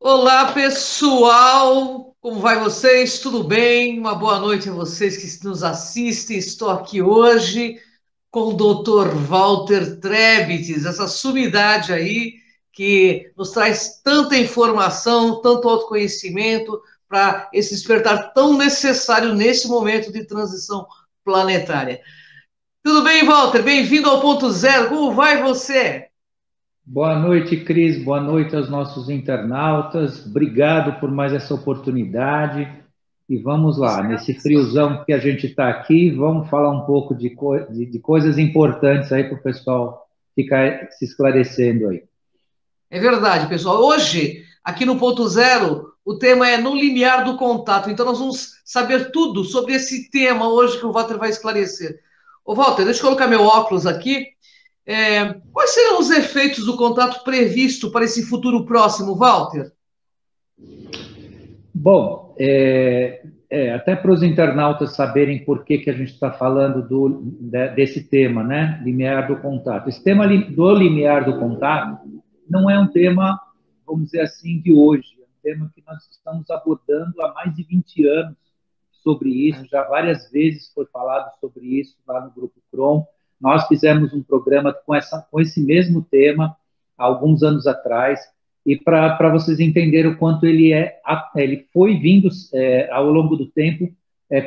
Olá, pessoal! Como vai vocês? Tudo bem? Uma boa noite a vocês que nos assistem. Estou aqui hoje com o Dr. Walter Trebits, essa sumidade aí que nos traz tanta informação, tanto autoconhecimento para esse despertar tão necessário nesse momento de transição planetária. Tudo bem, Walter? Bem-vindo ao Ponto Zero. Como vai você? Boa noite, Cris. Boa noite aos nossos internautas. Obrigado por mais essa oportunidade. E vamos lá, nesse friozão que a gente está aqui, vamos falar um pouco de coisas importantes aí para o pessoal ficar se esclarecendo aí. É verdade, pessoal. Hoje, aqui no Ponto Zero, o tema é no limiar do contato. Então, nós vamos saber tudo sobre esse tema hoje que o Walter vai esclarecer. Ô, Walter, deixa eu colocar meu óculos aqui. Quais serão os efeitos do contato previsto para esse futuro próximo, Walter? Bom, até para os internautas saberem por que a gente está falando desse tema, né? Limiar do contato. Esse tema do limiar do contato não é um tema, vamos dizer assim, de hoje. É um tema que nós estamos abordando há mais de 20 anos sobre isso. Já várias vezes foi falado sobre isso lá no Grupo Crom. Nós fizemos um programa com esse mesmo tema há alguns anos atrás e para vocês entenderem o quanto ele foi vindo ao longo do tempo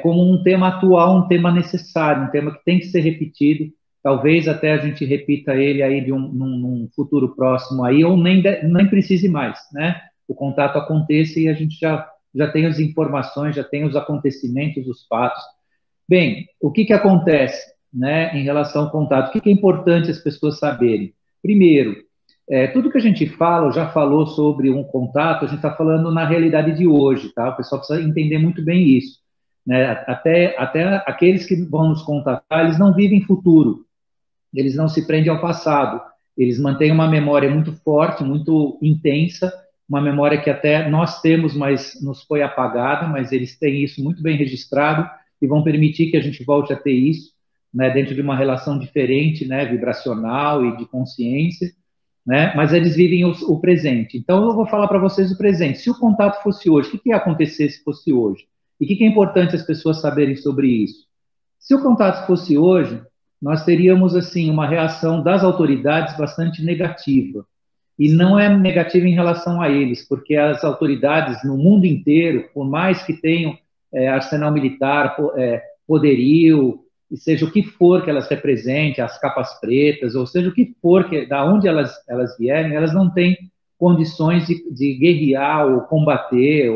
como um tema atual, um tema necessário, um tema que tem que ser repetido. Talvez até a gente repita ele aí num futuro próximo aí, ou nem precise mais, né? O contato aconteça e a gente já tem as informações, já tem os acontecimentos, os fatos. Bem, o que acontece, né, em relação ao contato? O que é importante as pessoas saberem? Primeiro, tudo que a gente fala, ou já falou sobre um contato, a gente está falando na realidade de hoje, tá? O pessoal precisa entender muito bem isso, né? Até aqueles que vão nos contatar, eles não vivem futuro, eles não se prendem ao passado, eles mantêm uma memória muito forte, muito intensa, uma memória que até nós temos, mas nos foi apagada, mas eles têm isso muito bem registrado e vão permitir que a gente volte a ter isso, né, dentro de uma relação diferente, né, vibracional e de consciência, né? Mas eles vivem o presente. Então, eu vou falar para vocês o presente. Se o contato fosse hoje, o que ia acontecer se fosse hoje? E o que é importante as pessoas saberem sobre isso? Se o contato fosse hoje, nós teríamos assim uma reação das autoridades bastante negativa. E não é negativa em relação a eles, porque as autoridades no mundo inteiro, por mais que tenham arsenal militar, poderio, e seja o que for que elas representem, as capas pretas, ou seja o que for, da onde elas vierem, elas não têm condições de guerrear ou combater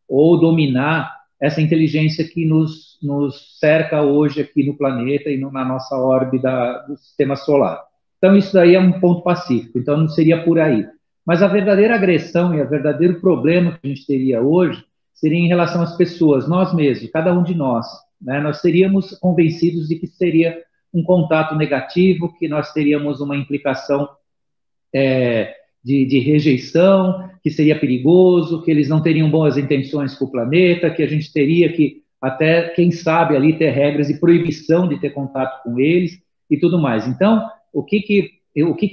ou dominar essa inteligência que nos cerca hoje aqui no planeta e na nossa órbita do sistema solar. Então, isso daí é um ponto pacífico, então não seria por aí. Mas a verdadeira agressão e o verdadeiro problema que a gente teria hoje seria em relação às pessoas, nós mesmos, cada um de nós, né? Nós seríamos convencidos de que seria um contato negativo, que nós teríamos uma implicação de rejeição, que seria perigoso, que eles não teriam boas intenções com o planeta, que a gente teria que, até, quem sabe, ali ter regras de proibição de ter contato com eles e tudo mais. Então, o que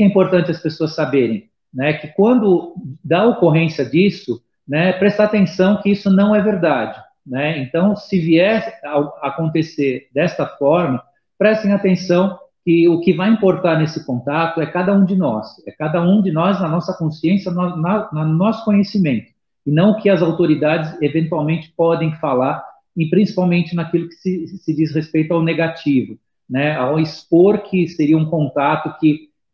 é importante as pessoas saberem? Né? Que quando dá ocorrência disso, né, prestar atenção que isso não é verdade. Né? Então, se vier a acontecer desta forma, prestem atenção que o que vai importar nesse contato é cada um de nós, na nossa consciência, no nosso conhecimento, e não o que as autoridades eventualmente podem falar, e principalmente naquilo que se diz respeito ao negativo, né, ao expor que seria um contato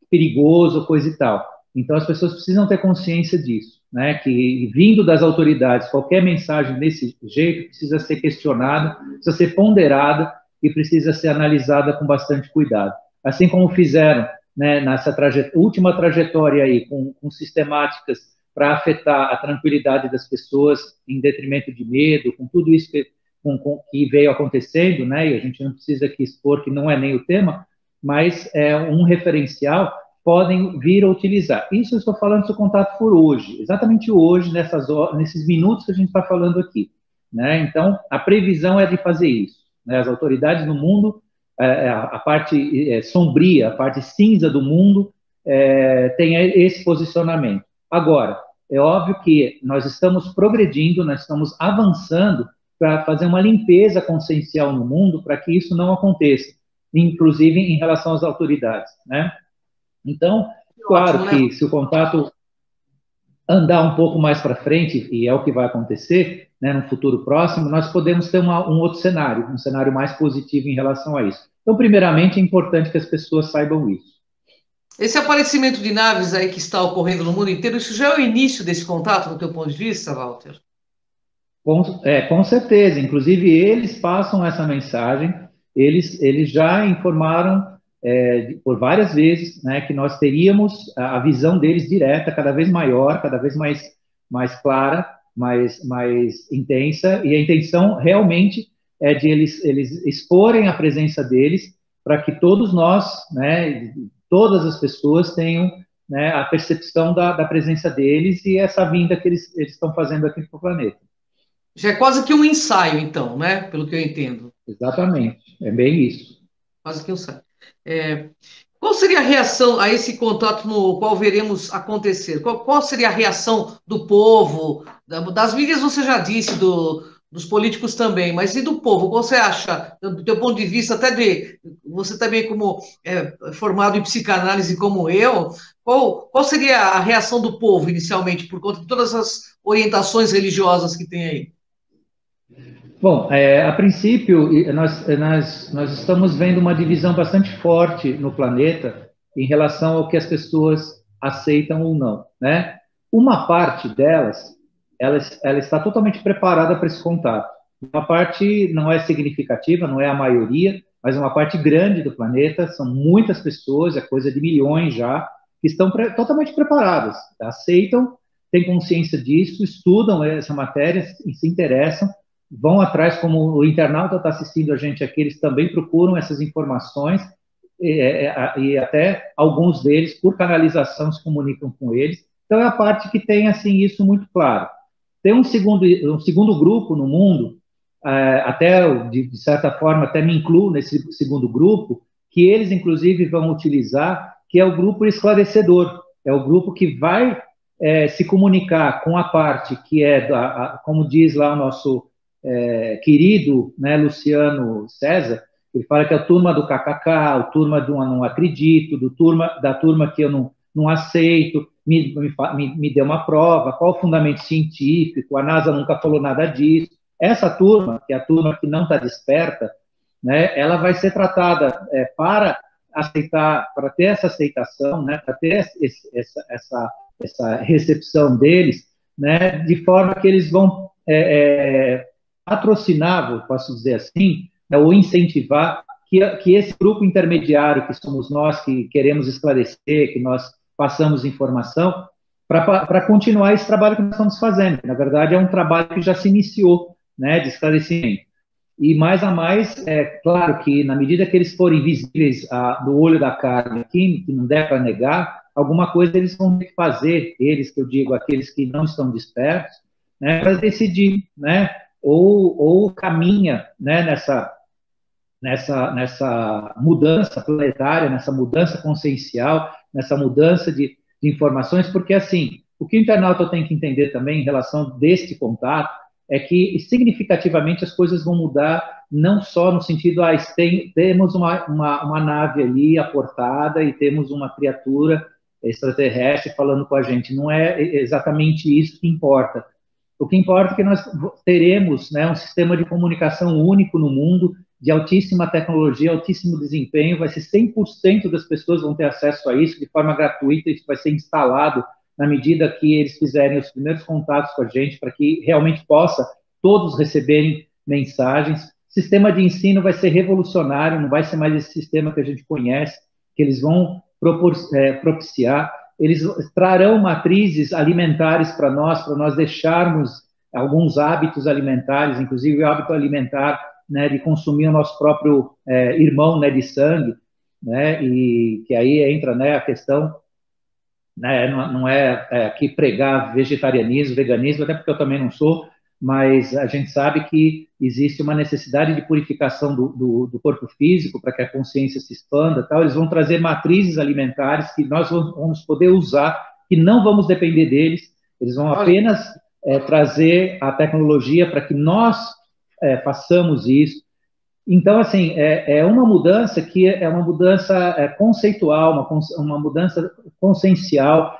perigoso, coisa e tal. Então as pessoas precisam ter consciência disso, né, que vindo das autoridades, qualquer mensagem desse jeito precisa ser questionada, precisa ser ponderada e precisa ser analisada com bastante cuidado. Assim como fizeram, né, nessa última trajetória aí, com sistemáticas para afetar a tranquilidade das pessoas em detrimento de medo, com tudo isso que veio acontecendo, né, e a gente não precisa aqui expor que não é nem o tema, mas é um referencial, podem vir a utilizar. Isso eu estou falando se o contato for hoje, exatamente hoje, nesses minutos que a gente está falando aqui. Né? Então, a previsão é de fazer isso. Né? As autoridades no mundo, a parte sombria, a parte cinza do mundo, tem esse posicionamento. Agora, é óbvio que nós estamos progredindo, nós estamos avançando para fazer uma limpeza consciencial no mundo para que isso não aconteça, inclusive em relação às autoridades, né? Então, Ótimo, claro né? que se o contato andar um pouco mais para frente, e é o que vai acontecer, né, no futuro próximo, nós podemos ter um outro cenário, um cenário mais positivo em relação a isso. Então, primeiramente, é importante que as pessoas saibam isso. Esse aparecimento de naves aí que está ocorrendo no mundo inteiro, isso já é o início desse contato, do teu ponto de vista, Walter? Com certeza, inclusive eles passam essa mensagem, eles já informaram por várias vezes, né, que nós teríamos a visão deles direta, cada vez maior, cada vez mais clara, mais intensa, e a intenção realmente é de eles exporem a presença deles para que todos nós, né, todas as pessoas tenham, né, a percepção da presença deles e essa vinda que eles estão fazendo aqui para o planeta. Já é quase que um ensaio, então, né? Pelo que eu entendo. Exatamente, é bem isso. Quase que um ensaio. É, qual seria a reação a esse contato no qual veremos acontecer? Qual seria a reação do povo? Das mídias você já disse, dos políticos também, mas e do povo? Qual você acha, do teu ponto de vista, até de você também como formado em psicanálise como eu, qual seria a reação do povo inicialmente, por conta de todas as orientações religiosas que tem aí? Bom, a princípio, nós estamos vendo uma divisão bastante forte no planeta em relação ao que as pessoas aceitam ou não, né? Uma parte delas, ela está totalmente preparada para esse contato. Uma parte não é significativa, não é a maioria, mas uma parte grande do planeta, são muitas pessoas, é coisa de milhões já, que estão totalmente preparadas, aceitam, têm consciência disso, estudam essa matéria, se interessam, vão atrás, como o internauta está assistindo a gente aqui, eles também procuram essas informações e até alguns deles, por canalização, se comunicam com eles. Então, é a parte que tem assim isso muito claro. Tem um segundo grupo no mundo, até, de certa forma, até me incluo nesse segundo grupo, que eles, inclusive, vão utilizar, que é o grupo esclarecedor. É o grupo que vai se comunicar com a parte que é, como diz lá o nosso querido, né, Luciano César, ele fala que é a turma do KKK, a turma do não acredito, da turma que eu não aceito, me dê uma prova, qual o fundamento científico, a NASA nunca falou nada disso. Essa turma, que é a turma que não está desperta, né, ela vai ser tratada para aceitar, para ter essa aceitação, né, para ter essa recepção deles, né, de forma que eles vão patrocinar, posso dizer assim, né, ou incentivar que esse grupo intermediário, que somos nós, que queremos esclarecer, que nós passamos informação, para continuar esse trabalho que nós estamos fazendo. Na verdade, é um trabalho que já se iniciou, né, de esclarecimento. E mais a mais, é claro que na medida que eles forem visíveis do olho da carne aqui, que não der para negar, alguma coisa eles vão ter que fazer, eles que eu digo, aqueles que não estão despertos, né, para decidir, né, ou caminha, né, nessa mudança planetária, nessa mudança consciencial, nessa mudança de informações, porque, assim, o que o internauta tem que entender também em relação deste contato é que, significativamente, as coisas vão mudar, não só no sentido, temos uma nave ali aportada e temos uma criatura extraterrestre falando com a gente. Não é exatamente isso que importa. O que importa é que nós teremos, né, um sistema de comunicação único no mundo, de altíssima tecnologia, altíssimo desempenho, vai ser 100% das pessoas vão ter acesso a isso de forma gratuita, isso vai ser instalado na medida que eles fizerem os primeiros contatos com a gente, para que realmente possa todos receberem mensagens. O sistema de ensino vai ser revolucionário, não vai ser mais esse sistema que a gente conhece, que eles vão propiciar. Eles trarão matrizes alimentares para nós deixarmos alguns hábitos alimentares, inclusive o hábito alimentar, né, de consumir o nosso próprio irmão, né, de sangue, né, e que aí entra, né, a questão, né, não é aqui pregar vegetarianismo, veganismo, até porque eu também não sou, mas a gente sabe que existe uma necessidade de purificação do corpo físico para que a consciência se expanda, tal. Eles vão trazer matrizes alimentares que nós vamos poder usar, que não vamos depender deles, Eles vão apenas trazer a tecnologia para que nós façamos isso. Então, assim, é uma mudança que é uma mudança conceitual, uma mudança consciencial.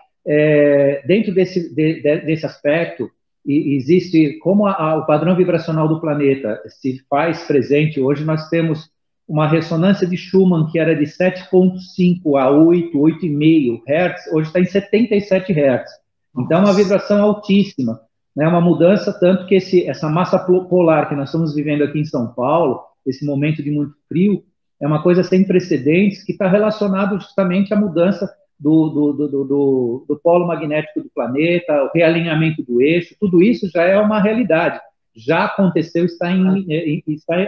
Dentro desse aspecto, existe, como o padrão vibracional do planeta se faz presente, hoje nós temos uma ressonância de Schumann que era de 7,5 a 8, 8,5 Hz, hoje está em 77 Hz. Então, é uma vibração altíssima, né? Uma mudança, tanto que essa massa polar que nós estamos vivendo aqui em São Paulo, esse momento de muito frio, é uma coisa sem precedentes que está relacionado justamente à mudança do polo magnético do planeta, o realinhamento do eixo, tudo isso já é uma realidade, já aconteceu, está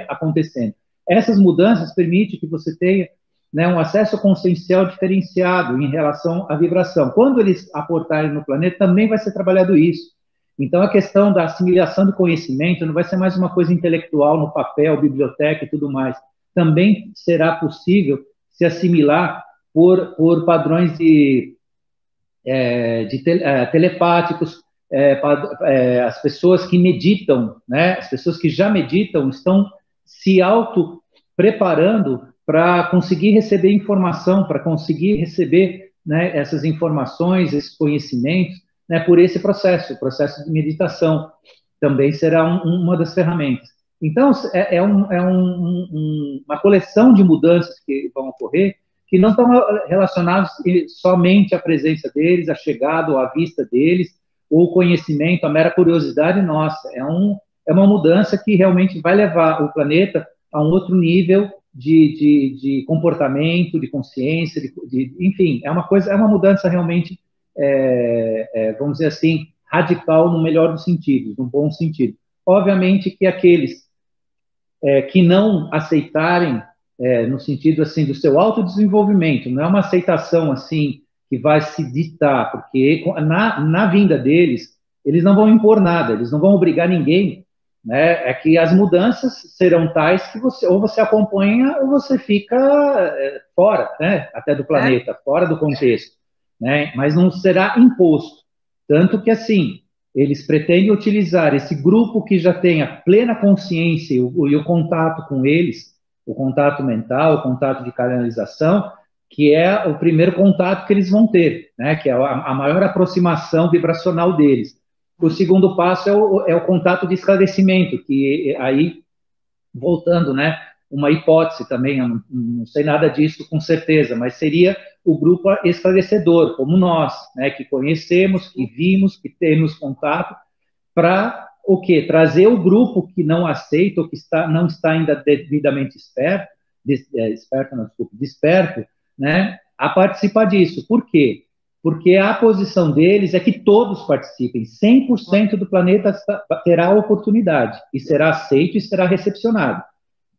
acontecendo. Essas mudanças permitem que você tenha, né, um acesso consciencial diferenciado em relação à vibração. Quando eles aportarem no planeta, também vai ser trabalhado isso. Então, a questão da assimilação do conhecimento não vai ser mais uma coisa intelectual no papel, biblioteca e tudo mais. Também será possível se assimilar por padrões telepáticos. As pessoas que meditam, né, as pessoas que já meditam, estão se auto-preparando para conseguir receber informação, para conseguir receber, né, essas informações, esses conhecimentos, né, por esse processo, o processo de meditação também será uma das ferramentas. Então, uma coleção de mudanças que vão ocorrer, que não estão relacionadas somente à presença deles, à chegada ou à vista deles, ou o conhecimento, a mera curiosidade nossa. É uma mudança que realmente vai levar o planeta a um outro nível de comportamento, de consciência, enfim, é uma mudança realmente, vamos dizer assim, radical no melhor dos sentidos, no bom sentido. Obviamente que aqueles que não aceitarem, no sentido assim do seu autodesenvolvimento, não é uma aceitação assim que vai se ditar, porque na vinda deles, eles não vão impor nada, eles não vão obrigar ninguém, né? É que as mudanças serão tais que ou você acompanha ou você fica fora, né? Até do planeta, fora do contexto, né? Mas não será imposto. Tanto que, assim, eles pretendem utilizar esse grupo que já tem a plena consciência e o contato com eles, o contato mental, o contato de canalização, que é o primeiro contato que eles vão ter, né? Que é a maior aproximação vibracional deles. O segundo passo é o contato de esclarecimento, que aí, voltando, né, uma hipótese também, eu não sei nada disso com certeza, mas seria o grupo esclarecedor, como nós, né, que conhecemos, que vimos, que temos contato, para o quê? Trazer o grupo que não aceita, ou que não está ainda devidamente desperto, né, a participar disso. Por quê? Porque a posição deles é que todos participem, 100% do planeta terá a oportunidade, e será aceito e será recepcionado.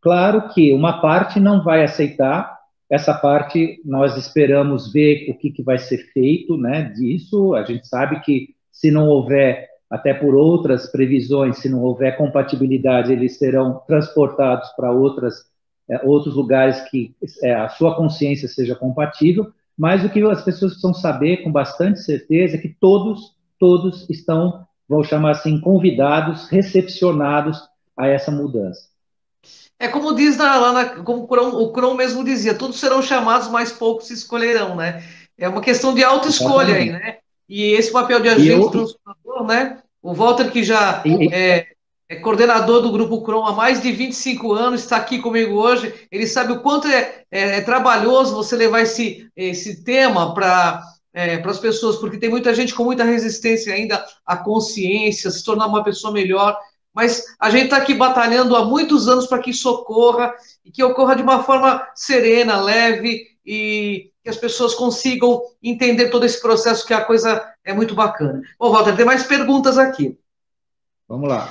Claro que uma parte não vai aceitar, essa parte nós esperamos ver o que vai ser feito, né, disso. A gente sabe que se não houver, até por outras previsões, se não houver compatibilidade, eles serão transportados para outros lugares que a sua consciência seja compatível. Mas o que as pessoas precisam saber com bastante certeza é que todos estão, vou chamar assim, convidados, recepcionados a essa mudança. É como diz como o Cron mesmo dizia, todos serão chamados, mas poucos se escolherão, né? É uma questão de autoescolha aí, né? E esse papel de agente transformador, né? O Walter, que já é coordenador do Grupo Cron há mais de 25 anos, está aqui comigo hoje, ele sabe o quanto é trabalhoso você levar esse tema para as pessoas, porque tem muita gente com muita resistência ainda à consciência, se tornar uma pessoa melhor. Mas a gente está aqui batalhando há muitos anos para que isso ocorra e que ocorra de uma forma serena, leve e que as pessoas consigam entender todo esse processo, que a coisa é muito bacana. Bom, Walter, tem mais perguntas aqui. Vamos lá.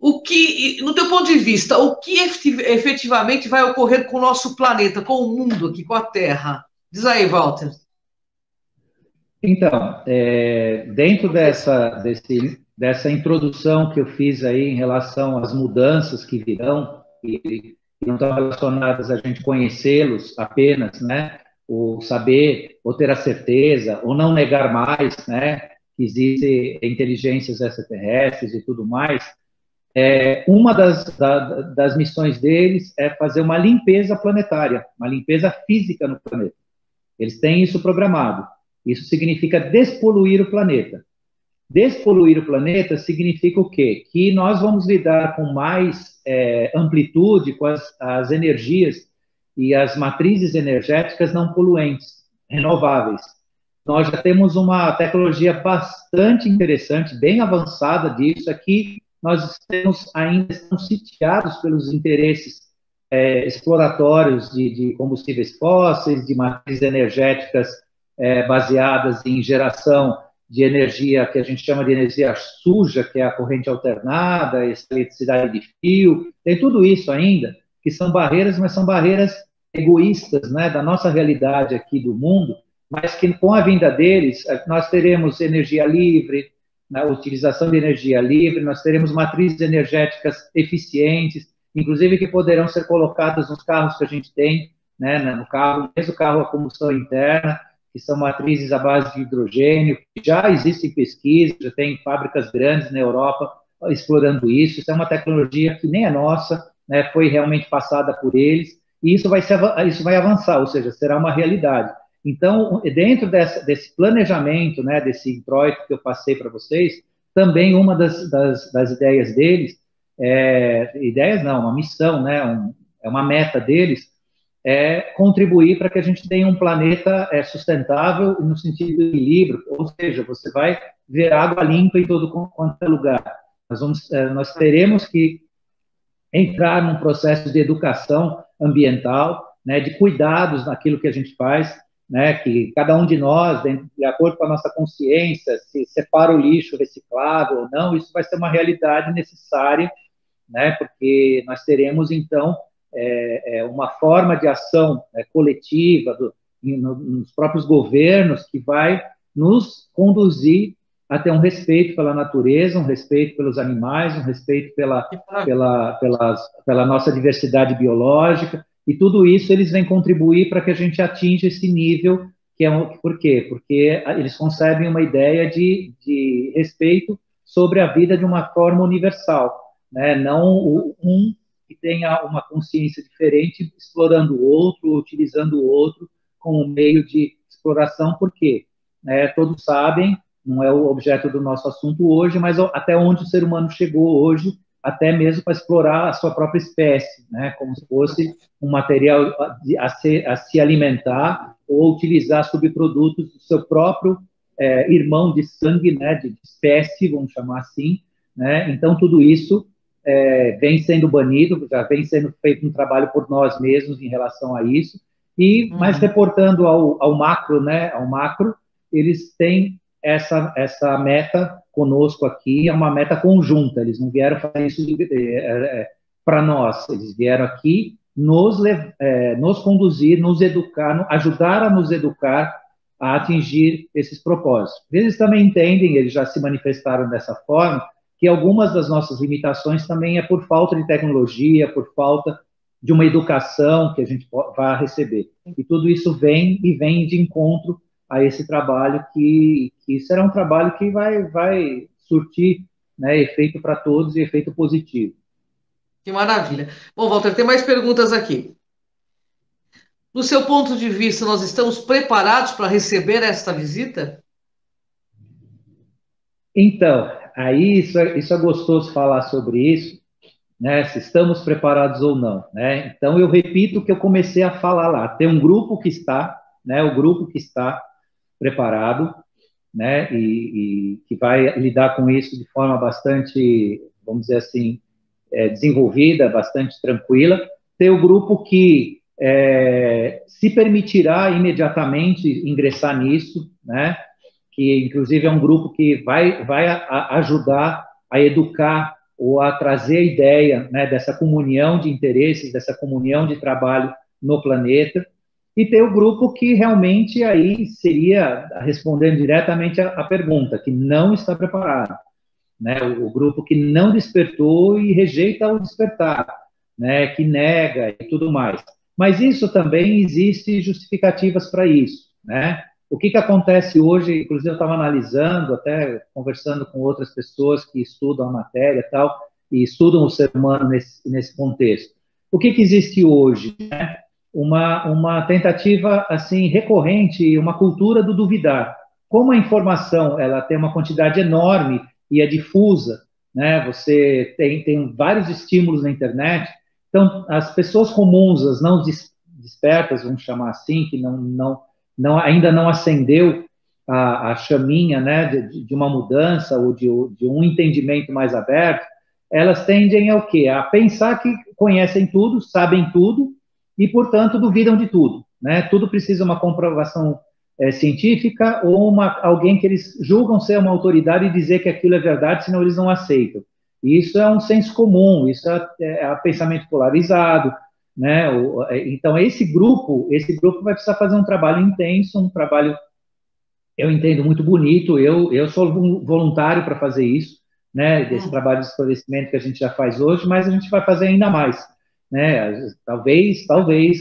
No teu ponto de vista, o que efetivamente vai ocorrer com o nosso planeta, com o mundo aqui, com a Terra? Diz aí, Walter. Então, dentro dessa introdução que eu fiz aí em relação às mudanças que virão, e não estão relacionadas a gente conhecê-los apenas, né? Ou saber, ou ter a certeza, ou não negar mais, né? existem inteligências extraterrestres e tudo mais, uma das missões deles é fazer uma limpeza planetária, uma limpeza física no planeta. Eles têm isso programado. Isso significa despoluir o planeta. Despoluir o planeta significa o quê? Que nós vamos lidar com mais amplitude com as energias e as matrizes energéticas não poluentes, renováveis. Nós já temos uma tecnologia bastante interessante, bem avançada disso. Aqui nós ainda estamos sitiados pelos interesses exploratórios de combustíveis fósseis, de matrizes energéticas baseadas em geração de energia que a gente chama de energia suja, que é a corrente alternada, eletricidade de fio, tem tudo isso ainda, que são barreiras, mas são barreiras egoístas, né, da nossa realidade aqui do mundo, mas que com a vinda deles, nós teremos energia livre, na utilização de energia livre, nós teremos matrizes energéticas eficientes, inclusive que poderão ser colocadas nos carros que a gente tem, né, no carro, mesmo carro a combustão interna, que são matrizes à base de hidrogênio, já existem pesquisas, já tem fábricas grandes na Europa explorando isso. Isso é uma tecnologia que nem é nossa, né, foi realmente passada por eles, e isso vai avançar, ou seja, será uma realidade. Então, dentro desse planejamento, né, desse introito que eu passei para vocês, também uma das ideias deles, ideias não, uma missão, né, é uma meta deles, contribuir para que a gente tenha um planeta sustentável no sentido de equilíbrio, ou seja, você vai ver água limpa em todo quanto é lugar. Nós teremos que entrar num processo de educação ambiental, né, de cuidados naquilo que a gente faz, né, que cada um de nós, de acordo com a nossa consciência, se separa o lixo reciclável ou não, isso vai ser uma realidade necessária, né, porque nós teremos, então, uma forma de ação coletiva nos próprios governos que vai nos conduzir a ter um respeito pela natureza, um respeito pelos animais, um respeito pela nossa diversidade biológica, e tudo isso eles vêm contribuir para que a gente atinja esse nível, por quê? Porque eles concebem uma ideia de respeito sobre a vida de uma forma universal, né? Não que tenha uma consciência diferente, explorando o outro, utilizando o outro como meio de exploração, porque todos sabem, não é o objeto do nosso assunto hoje, mas até onde o ser humano chegou hoje, até mesmo para explorar a sua própria espécie, né, como se fosse um material a se alimentar ou utilizar subprodutos do seu próprio irmão de sangue, né, de espécie, vamos chamar assim, né? Então tudo isso vem sendo banido, já vem sendo feito um trabalho por nós mesmos em relação a isso, mas reportando ao macro, né, eles têm essa meta conosco aqui, é uma meta conjunta, eles não vieram fazer isso para nós, eles vieram aqui nos conduzir, nos educar, ajudar a nos educar a atingir esses propósitos. Eles também entendem, eles já se manifestaram dessa forma, que algumas das nossas limitações também é por falta de tecnologia, por falta de uma educação que a gente vai receber. E tudo isso vem de encontro a esse trabalho que será um trabalho que vai surtir, né, efeito para todos e efeito positivo. Que maravilha. Bom, Walter, tem mais perguntas aqui. Do seu ponto de vista, nós estamos preparados para receber esta visita? Então, aí isso é gostoso falar sobre isso, né, se estamos preparados ou não, né? Então, eu repito o que eu comecei a falar lá. Tem um grupo que está, né, o grupo que está preparado, né, e que vai lidar com isso de forma bastante, vamos dizer assim, desenvolvida, bastante tranquila. Tem o grupo que se permitirá imediatamente ingressar nisso, né, que inclusive é um grupo que vai ajudar a educar ou a trazer a ideia, né, dessa comunhão de interesses, dessa comunhão de trabalho no planeta. E tem o grupo que realmente aí seria, respondendo diretamente a pergunta, que não está preparado, né? O grupo que não despertou e rejeita o despertar, né? Que nega e tudo mais. Mas isso também existe justificativas para isso, né? O que acontece hoje, inclusive eu estava analisando, até conversando com outras pessoas que estudam a matéria e tal, e estudam o ser humano nesse contexto. O que existe hoje? Né? Uma tentativa assim recorrente, uma cultura do duvidar. Como a informação ela tem uma quantidade enorme e é difusa, né? Você tem vários estímulos na internet, então as pessoas comuns, as não despertas, vamos chamar assim, que ainda não acendeu a chaminha, né, de uma mudança ou de um entendimento mais aberto, elas tendem ao quê? A pensar que conhecem tudo, sabem tudo e, portanto, duvidam de tudo, né? Tudo precisa uma comprovação científica ou alguém que eles julgam ser uma autoridade e dizer que aquilo é verdade, senão eles não aceitam. E isso é um senso comum, isso é pensamento polarizado, né? Então esse grupo vai precisar fazer um trabalho intenso, um trabalho, eu entendo, muito bonito. Eu sou voluntário para fazer isso, né? Desse trabalho de esclarecimento que a gente já faz hoje, mas a gente vai fazer ainda mais, né? Talvez,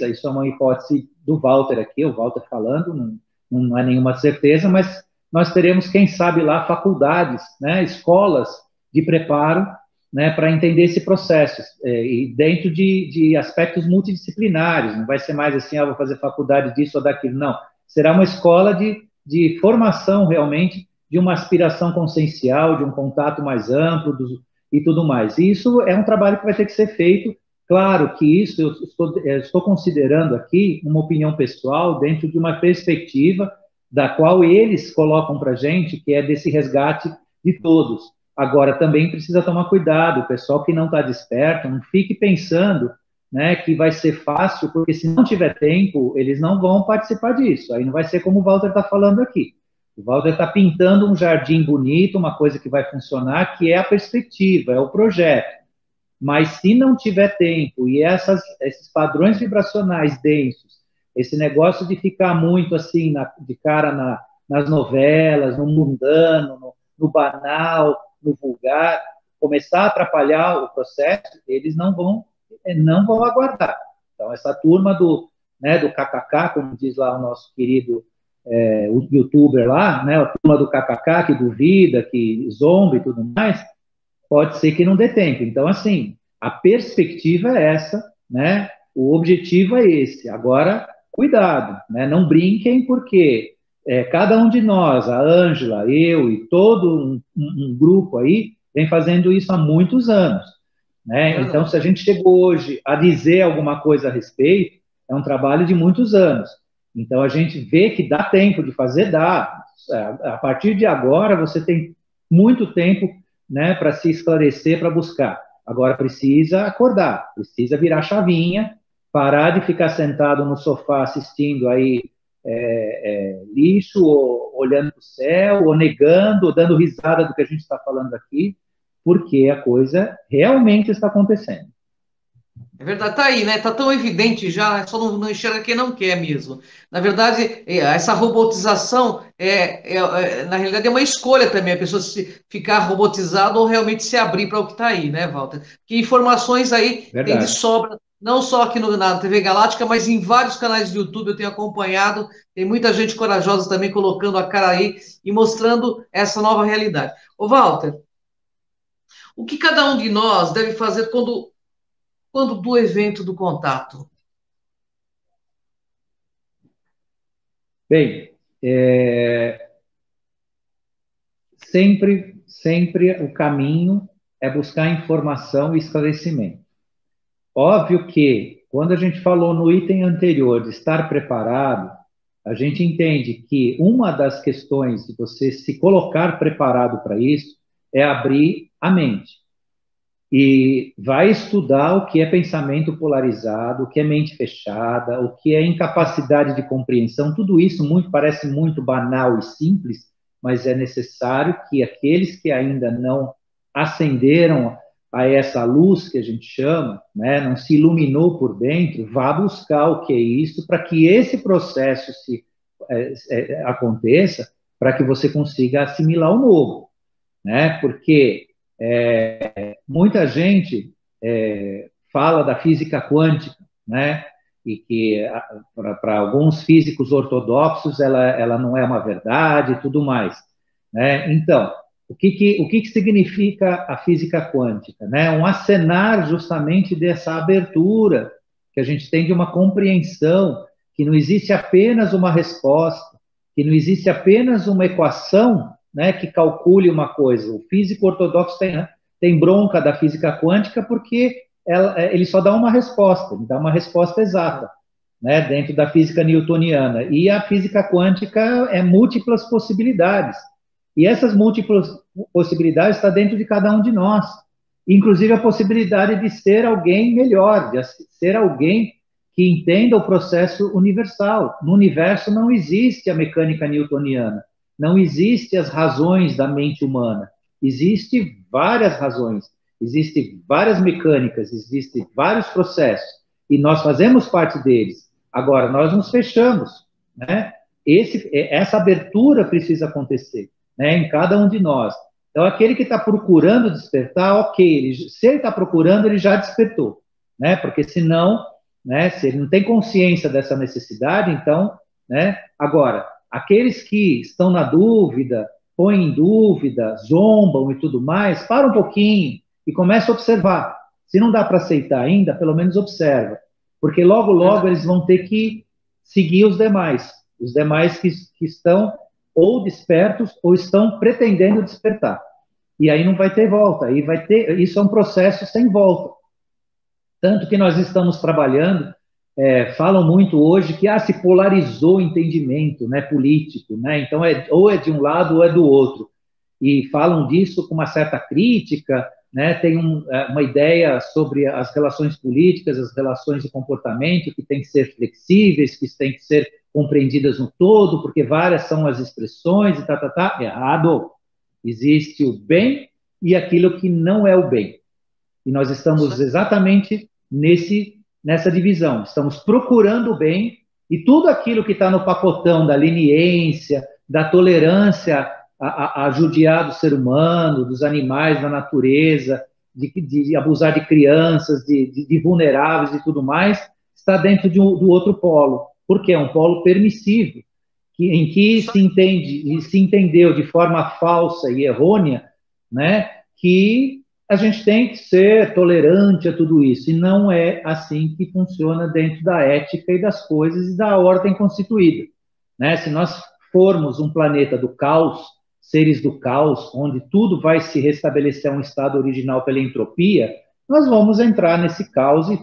isso é uma hipótese do Walter aqui, o Walter falando, não é nenhuma certeza, mas nós teremos, quem sabe lá, faculdades, né? Escolas de preparo, né, para entender esse processo, e dentro de aspectos multidisciplinares. Não vai ser mais assim, vou fazer faculdade disso ou daquilo, não. Será uma escola de formação, realmente, de uma aspiração consciencial, de um contato mais amplo e tudo mais. E isso é um trabalho que vai ter que ser feito. Claro que isso eu estou considerando aqui uma opinião pessoal dentro de uma perspectiva da qual eles colocam para a gente, que é desse resgate de todos. Agora, também precisa tomar cuidado, o pessoal que não está desperto, não fique pensando, né, que vai ser fácil, porque se não tiver tempo, eles não vão participar disso. Aí não vai ser como o Walter está falando aqui. O Walter está pintando um jardim bonito, uma coisa que vai funcionar, que é a perspectiva, é o projeto. Mas se não tiver tempo e esses padrões vibracionais densos, esse negócio de ficar muito assim, de cara nas novelas, no mundano, no banal, no vulgar, começar a atrapalhar o processo, eles não vão aguardar. Então, essa turma do KKK, como diz lá o nosso querido o youtuber lá, né, a turma do KKK, que duvida, que zomba e tudo mais, pode ser que não dê tempo. Então, assim, a perspectiva é essa, né? O objetivo é esse. Agora, cuidado, né? Não brinquem, porque cada um de nós, a Ângela, eu e todo um grupo aí, vem fazendo isso há muitos anos, né? Então, se a gente chegou hoje a dizer alguma coisa a respeito, é um trabalho de muitos anos. Então, a gente vê que dá tempo de fazer, dá. A partir de agora, você tem muito tempo, né, para se esclarecer, para buscar. Agora precisa acordar, precisa virar chavinha, parar de ficar sentado no sofá assistindo aí lixo, ou olhando para o céu, ou negando, ou dando risada do que a gente está falando aqui, porque a coisa realmente está acontecendo. É verdade, tá aí, né? Tá tão evidente já, só não enxerga quem não quer mesmo. Na verdade, essa robotização na realidade é uma escolha também, a pessoa se ficar robotizada ou realmente se abrir para o que está aí, né, Walter? Que informações aí tem de Verdade. sobra, não só aqui na TV Galáctica, mas em vários canais do YouTube eu tenho acompanhado. Tem muita gente corajosa também colocando a cara aí e mostrando essa nova realidade. Ô, Walter, o que cada um de nós deve fazer quando do evento do contato? Bem, sempre o caminho é buscar informação e esclarecimento. Óbvio que, quando a gente falou no item anterior de estar preparado, a gente entende que uma das questões de você se colocar preparado para isso é abrir a mente. E vai estudar o que é pensamento polarizado, o que é mente fechada, o que é incapacidade de compreensão. Tudo isso parece muito banal e simples, mas é necessário que aqueles que ainda não acenderam a essa luz que a gente chama, né, não se iluminou por dentro, vá buscar o que é isso, para que esse processo aconteça, para que você consiga assimilar o novo, né? Porque muita gente fala da física quântica, né? e que para alguns físicos ortodoxos ela não é uma verdade e tudo mais, né? Então, o que significa a física quântica, né? Um acenar justamente dessa abertura que a gente tem de uma compreensão que não existe apenas uma resposta, que não existe apenas uma equação, né, que calcule uma coisa. O físico ortodoxo tem bronca da física quântica porque ele só dá uma resposta, ele dá uma resposta exata, né, dentro da física newtoniana. E a física quântica é múltiplas possibilidades. E essas múltiplas possibilidades estão dentro de cada um de nós. Inclusive a possibilidade de ser alguém melhor, de ser alguém que entenda o processo universal. No universo não existe a mecânica newtoniana, não existe as razões da mente humana. Existem várias razões, existem várias mecânicas, existem vários processos, e nós fazemos parte deles. Agora, nós nos fechamos, né? Essa abertura precisa acontecer, né, em cada um de nós. Então, aquele que está procurando despertar, ok, se ele está procurando, ele já despertou, né? Porque senão, né, se ele não tem consciência dessa necessidade, então, né? Agora, aqueles que estão na dúvida, põem em dúvida, zombam e tudo mais, para um pouquinho e começa a observar. Se não dá para aceitar ainda, pelo menos observa, porque logo, logo eles vão ter que seguir os demais que estão ou despertos ou estão pretendendo despertar. E aí não vai ter volta, aí vai ter, isso é um processo sem volta. Tanto que nós estamos trabalhando, falam muito hoje que se polarizou o entendimento, né, político, né? Então ou é de um lado ou é do outro. E falam disso com uma certa crítica, né? Tem uma ideia sobre as relações políticas, as relações de comportamento que têm que ser flexíveis, que têm que ser compreendidas no todo, porque várias são as expressões e errado. Existe o bem e aquilo que não é o bem. E nós estamos exatamente nessa divisão. Estamos procurando o bem e tudo aquilo que está no pacotão da leniência, da tolerância a judiar do ser humano, dos animais, da natureza, de abusar de crianças, de vulneráveis e tudo mais, está dentro do outro polo. Porque é um polo permissivo, em que se entende e se entendeu de forma falsa e errônea, né, que a gente tem que ser tolerante a tudo isso, e não é assim que funciona dentro da ética e das coisas e da ordem constituída, né? Se nós formos um planeta do caos, seres do caos, onde tudo vai se restabelecer a um estado original pela entropia, nós vamos entrar nesse caos e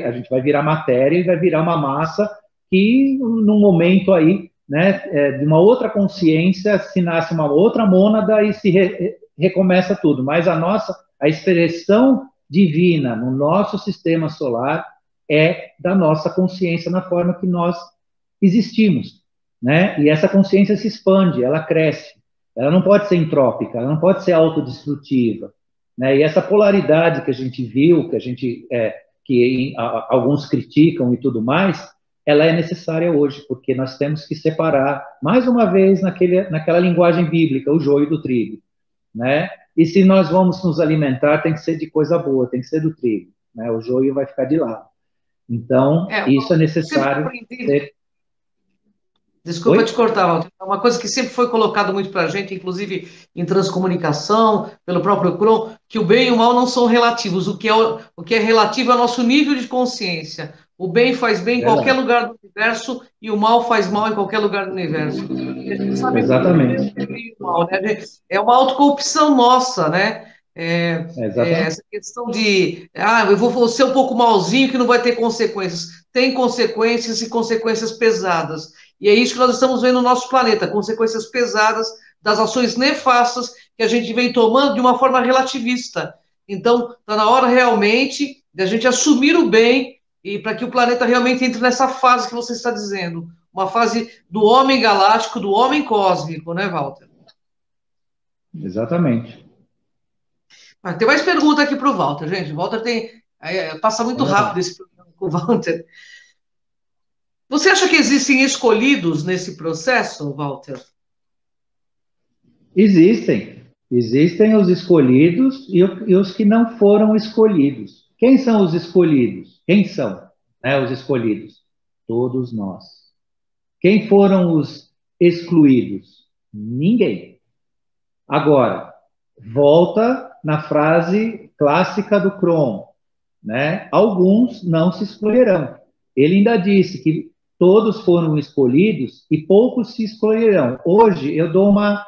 a gente vai virar matéria e vai virar uma massa que, num momento aí, né, de uma outra consciência, se nasce uma outra mônada e se recomeça tudo. Mas a expressão divina no nosso sistema solar é da nossa consciência na forma que nós existimos, né? E essa consciência se expande, ela cresce. Ela não pode ser entrópica, ela não pode ser autodestrutiva, né? E essa polaridade que a gente viu, que alguns criticam e tudo mais, ela é necessária hoje, porque nós temos que separar, mais uma vez, naquela linguagem bíblica, o joio do trigo, né? E se nós vamos nos alimentar, tem que ser de coisa boa, tem que ser do trigo, né? O joio vai ficar de lado. Então, isso é necessário ser... Desculpa te cortar, Walter. É uma coisa que sempre foi colocado muito para a gente, inclusive em transcomunicação, pelo próprio Cron, que o bem e o mal não são relativos. O que é relativo é o nosso nível de consciência. O bem faz bem em qualquer lugar do universo e o mal faz mal em qualquer lugar do universo. A gente sabe Exatamente. que o bem e o mal, né? É uma autocorrupção nossa, né? Essa questão de, eu vou ser um pouco malzinho que não vai ter consequências. Tem consequências e consequências pesadas. E é isso que nós estamos vendo no nosso planeta, consequências pesadas das ações nefastas que a gente vem tomando de uma forma relativista. Então, está na hora realmente de a gente assumir o bem e para que o planeta realmente entre nessa fase que você está dizendo, uma fase do homem galáctico, do homem cósmico, né, Walter? Exatamente. Tem mais pergunta aqui para o Walter, gente. O Walter passa muito rápido esse programa com o Walter. Você acha que existem escolhidos nesse processo, Walter? Existem. Existem os escolhidos e os que não foram escolhidos. Quem são os escolhidos? Quem são? né, os escolhidos? Todos nós. Quem foram os excluídos? Ninguém. Agora, volta na frase clássica do Crom, né? Alguns não se escolherão. Ele ainda disse que todos foram escolhidos e poucos se escolherão. Hoje eu dou uma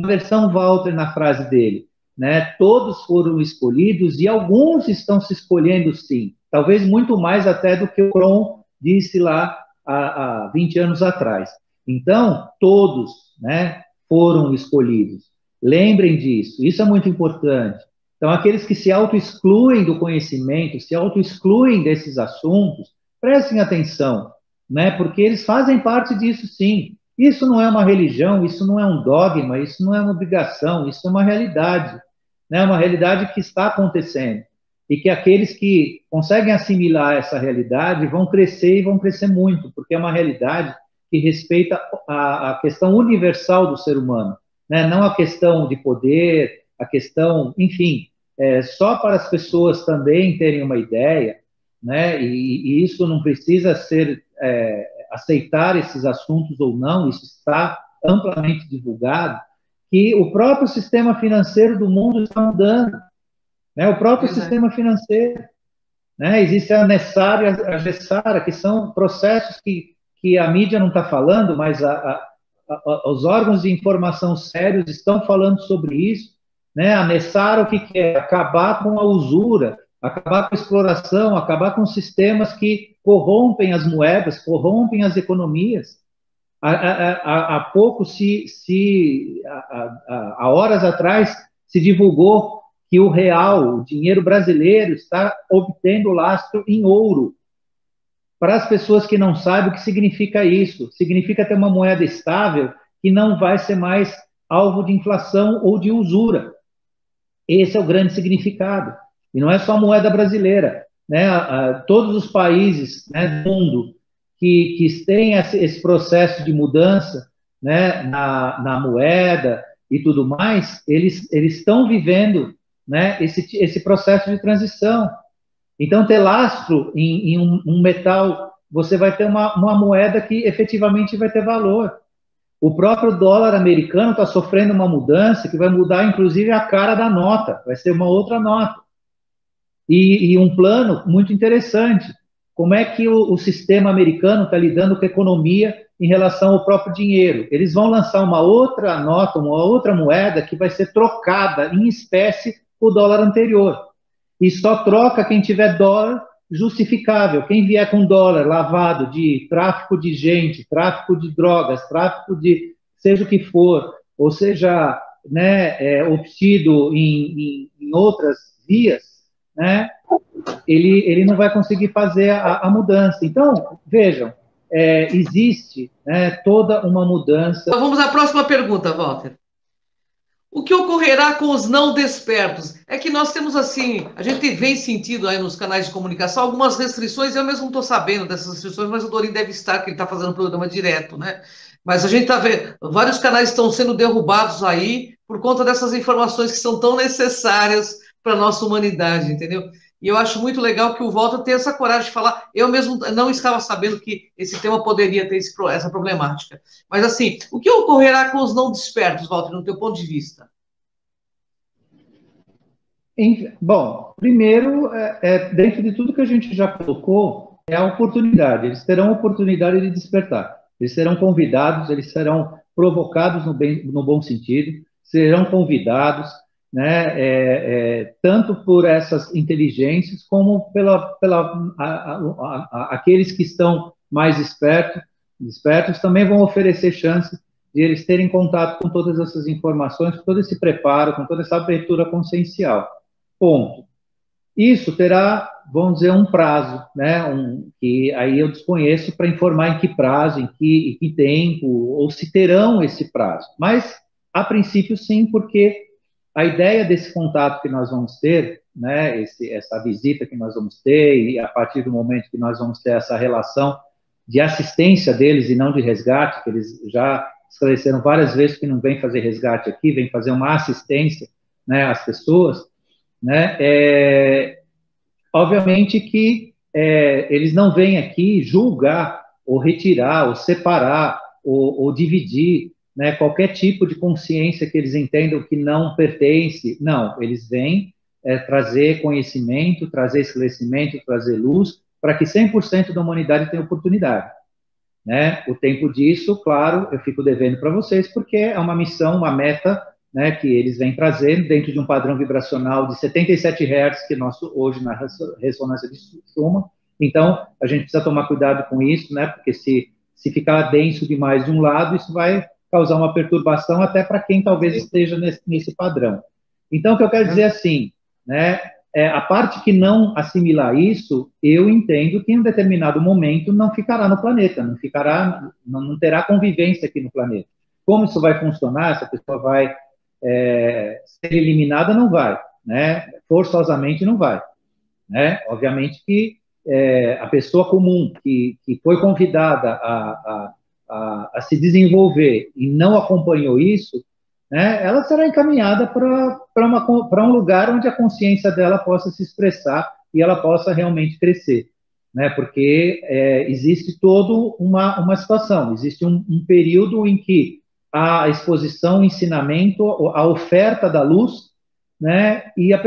versão Walter na frase dele, né? Todos foram escolhidos e alguns estão se escolhendo sim. Talvez muito mais até do que o Crom disse lá há 20 anos atrás. Então, todos, né, foram escolhidos. Lembrem disso, isso é muito importante. Então, aqueles que se auto-excluem do conhecimento, se auto-excluem desses assuntos, prestem atenção, né? Porque eles fazem parte disso, sim. Isso não é uma religião, isso não é um dogma, isso não é uma obrigação, isso é uma realidade, né? Uma realidade que está acontecendo. E que aqueles que conseguem assimilar essa realidade vão crescer e vão crescer muito, porque é uma realidade que respeita a questão universal do ser humano, né? Não a questão de poder, a questão, enfim, só para as pessoas também terem uma ideia, né? E isso não precisa ser aceitar esses assuntos ou não, isso está amplamente divulgado, que o próprio sistema financeiro do mundo está mudando, né? O próprio sistema financeiro, né? Existe a Nessara e a Gessara, que são processos que a mídia não está falando, mas os órgãos de informação sérios estão falando sobre isso, né? A Nessara, o que é? Acabar com a usura, acabar com a exploração, acabar com sistemas que corrompem as moedas, corrompem as economias. Há pouco, há horas atrás, se divulgou que o real, o dinheiro brasileiro, está obtendo lastro em ouro. Para as pessoas que não sabem o que significa isso, significa ter uma moeda estável que não vai ser mais alvo de inflação ou de usura. Esse é o grande significado. E não é só a moeda brasileira, né? Todos os países, né, do mundo que têm esse processo de mudança, né, na moeda e tudo mais, eles estão vivendo, né, esse processo de transição. Então, ter lastro em um metal, você vai ter uma moeda que efetivamente vai ter valor. O próprio dólar americano está sofrendo uma mudança que vai mudar, inclusive, a cara da nota, vai ser uma outra nota. E um plano muito interessante. Como é que o sistema americano está lidando com a economia em relação ao próprio dinheiro? Eles vão lançar uma outra nota, uma outra moeda que vai ser trocada em espécie com o dólar anterior. E só troca quem tiver dólar justificável. Quem vier com dólar lavado de tráfico de gente, tráfico de drogas, tráfico de seja o que for, ou seja, né, obtido em outras vias, né, ele não vai conseguir fazer a mudança. Então, vejam, existe, né, toda uma mudança. Então, vamos à próxima pergunta, Walter. O que ocorrerá com os não despertos? É que nós temos assim, a gente vem sentindo aí nos canais de comunicação algumas restrições, eu mesmo não estou sabendo dessas restrições, mas o Dorim deve estar, porque ele está fazendo programa direto, né? Mas a gente está vendo, vários canais estão sendo derrubados aí por conta dessas informações que são tão necessárias para a nossa humanidade, entendeu? E eu acho muito legal que o Walter tenha essa coragem de falar. Eu mesmo não estava sabendo que esse tema poderia ter essa problemática. Mas, assim, o que ocorrerá com os não despertos, Walter, no teu ponto de vista? Bom, primeiro, dentro de tudo que a gente já colocou, é a oportunidade. Eles terão oportunidade de despertar. Eles serão convidados, eles serão provocados no bom sentido, serão convidados, né, tanto por essas inteligências como aqueles que estão mais despertos também vão oferecer chances de eles terem contato com todas essas informações, com todo esse preparo, com toda essa abertura consciencial. Ponto. Isso terá, vamos dizer, um prazo, né, que aí eu desconheço para informar em que prazo, em que tempo, ou se terão esse prazo. Mas, a princípio, sim, porque a ideia desse contato que nós vamos ter, né, essa visita que nós vamos ter, e a partir do momento que nós vamos ter essa relação de assistência deles e não de resgate, que eles já esclareceram várias vezes que não vem fazer resgate aqui, vem fazer uma assistência, né, às pessoas, né, obviamente que eles não vêm aqui julgar, ou retirar, ou separar, ou dividir, né, qualquer tipo de consciência que eles entendam que não pertence. Não, eles vêm trazer conhecimento, trazer esclarecimento, trazer luz, para que 100% da humanidade tenha oportunidade. Né? O tempo disso, claro, eu fico devendo para vocês, porque é uma missão, uma meta, né, que eles vêm trazendo dentro de um padrão vibracional de 77 Hz, que nós hoje na ressonância de Schumann. Então, a gente precisa tomar cuidado com isso, né, porque se ficar denso demais de um lado, isso vai causar uma perturbação até para quem talvez esteja nesse padrão. Então, o que eu quero dizer é assim, né, a parte que não assimilar isso, eu entendo que em um determinado momento não ficará no planeta, não terá convivência aqui no planeta. Como isso vai funcionar? Essa pessoa vai ser eliminada? Não vai, né? Forçosamente não vai, né? Obviamente que a pessoa comum que foi convidada a se desenvolver e não acompanhou isso, né, ela será encaminhada para um lugar onde a consciência dela possa se expressar e ela possa realmente crescer, né, porque existe toda uma situação, existe um período em que a exposição, o ensinamento, a oferta da luz, né, e a